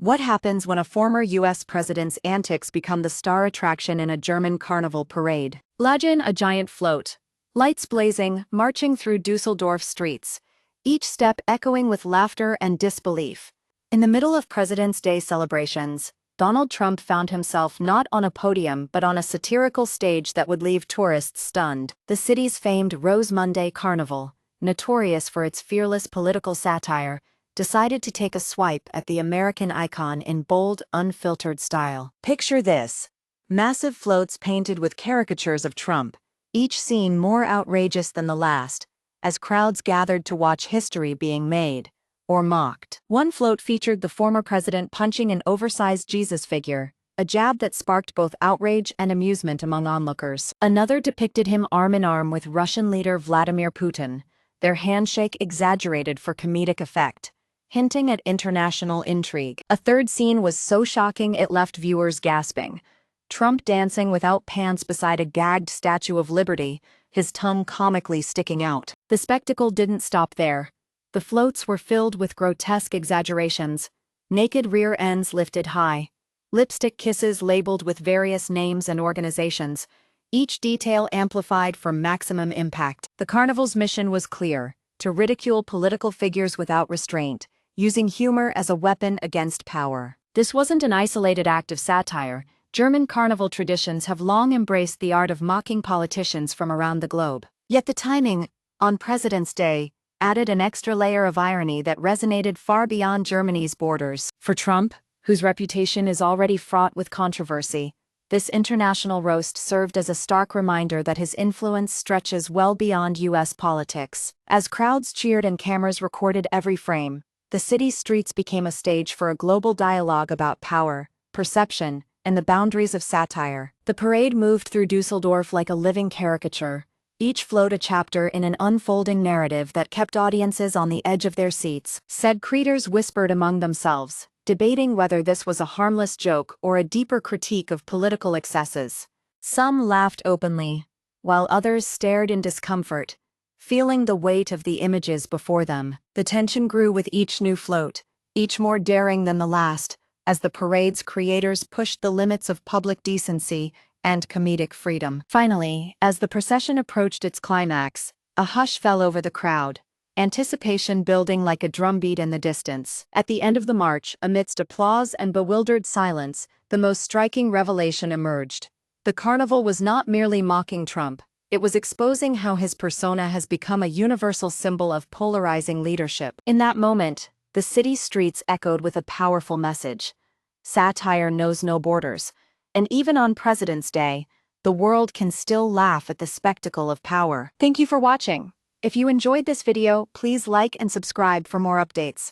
What happens when a former US president's antics become the star attraction in a German carnival parade? Imagine a giant float. Lights blazing, marching through Dusseldorf streets, each step echoing with laughter and disbelief. In the middle of President's Day celebrations, Donald Trump found himself not on a podium but on a satirical stage that would leave tourists stunned. The city's famed Rose Monday Carnival, notorious for its fearless political satire, decided to take a swipe at the American icon in bold, unfiltered style. Picture this: massive floats painted with caricatures of Trump, each scene more outrageous than the last, as crowds gathered to watch history being made, or mocked. One float featured the former president punching an oversized Jesus figure, a jab that sparked both outrage and amusement among onlookers. Another depicted him arm in arm with Russian leader Vladimir Putin, their handshake exaggerated for comedic effect, hinting at international intrigue. A third scene was so shocking it left viewers gasping. Trump dancing without pants beside a gagged Statue of Liberty, his tongue comically sticking out. The spectacle didn't stop there. The floats were filled with grotesque exaggerations, naked rear ends lifted high, lipstick kisses labeled with various names and organizations, each detail amplified for maximum impact. The carnival's mission was clear: to ridicule political figures without restraint, using humor as a weapon against power. This wasn't an isolated act of satire. German carnival traditions have long embraced the art of mocking politicians from around the globe. Yet the timing, on President's Day, added an extra layer of irony that resonated far beyond Germany's borders. For Trump, whose reputation is already fraught with controversy, this international roast served as a stark reminder that his influence stretches well beyond US politics. As crowds cheered and cameras recorded every frame, the city's streets became a stage for a global dialogue about power, perception, and the boundaries of satire. The parade moved through Dusseldorf like a living caricature, each float a chapter in an unfolding narrative that kept audiences on the edge of their seats. Said creators whispered among themselves, debating whether this was a harmless joke or a deeper critique of political excesses. Some laughed openly, while others stared in discomfort, feeling the weight of the images before them. The tension grew with each new float, each more daring than the last, as the parade's creators pushed the limits of public decency and comedic freedom. Finally, as the procession approached its climax, a hush fell over the crowd, anticipation building like a drumbeat in the distance. At the end of the march, amidst applause and bewildered silence, the most striking revelation emerged. The carnival was not merely mocking Trump, it was exposing how his persona has become a universal symbol of polarizing leadership. In that moment, the city's streets echoed with a powerful message: satire knows no borders, and even on President's Day, the world can still laugh at the spectacle of power. Thank you for watching. If you enjoyed this video, please like and subscribe for more updates.